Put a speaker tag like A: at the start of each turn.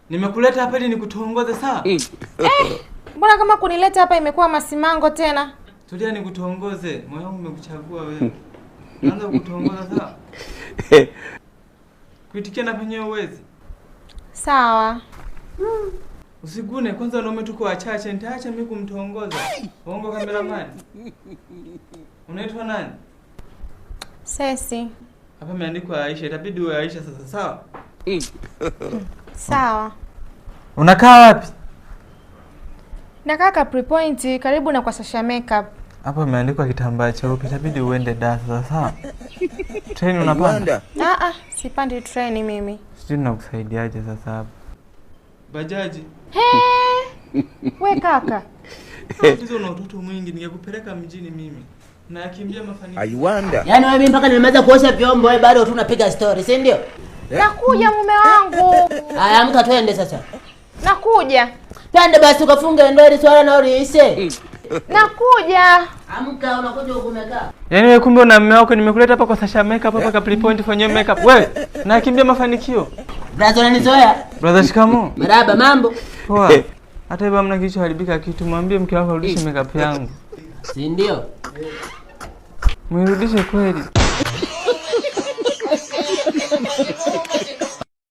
A: Nimekuleta hapa ili nikutongoze sawa?
B: Mbona kama kunileta hapa imekuwa masimango tena?
A: Tulia nikutongoze. Moyo wangu umekuchagua wewe. Naanza kukutongoza sawa? Kuitikia na penye uwezi.
B: Sawa.
A: Usigune kwanza wanaume tuko wachache, nitaacha mimi kumtongoza. Uongo cameraman. Unaitwa nani?
B: Sesi.
A: Hapa imeandikwa Aisha, itabidi uwe Aisha sasa sawa?
B: Sawa.
A: Unakaa wapi?
B: Nakaa Capri Point karibu na kwa Sasha Makeup.
A: Hapa imeandikwa kitambaa cheupe, itabidi uende Dar sawa? Train unapanda?
B: Sipandi train mimi.
A: Sijui nakusaidiaje sasa hapa. Bajaji.
B: We kaka.
A: Hizo una utoto mwingi, ningekupeleka mjini mimi. Na akimbia mafanikio.
C: I wonder. Yaani wewe mpaka nimemaliza kuosha vyombo wewe bado tu unapiga story, si ndio?
B: Nakuja mume wangu.
C: Haya amka twende sasa.
B: Nakuja.
C: Twende basi ukafunge ndio ile swala na uliishe.
B: Nakuja.
C: Amka unakuja ukumekaa.
A: Yaani wewe kumbe una mume wako nimekuletea hapa kwa Sasha Makeup hapa Capri Point fanyia makeup. Wewe na akimbia mafanikio.
C: Brother unanizoea?
A: Brother shikamoo.
C: Marhaba mambo.
A: Poa. Hata hivi hamna kitu haribika kitu, mwambie mke wako arudishe makeup yangu.
C: Si ndio?
A: Mwirudishe kweli.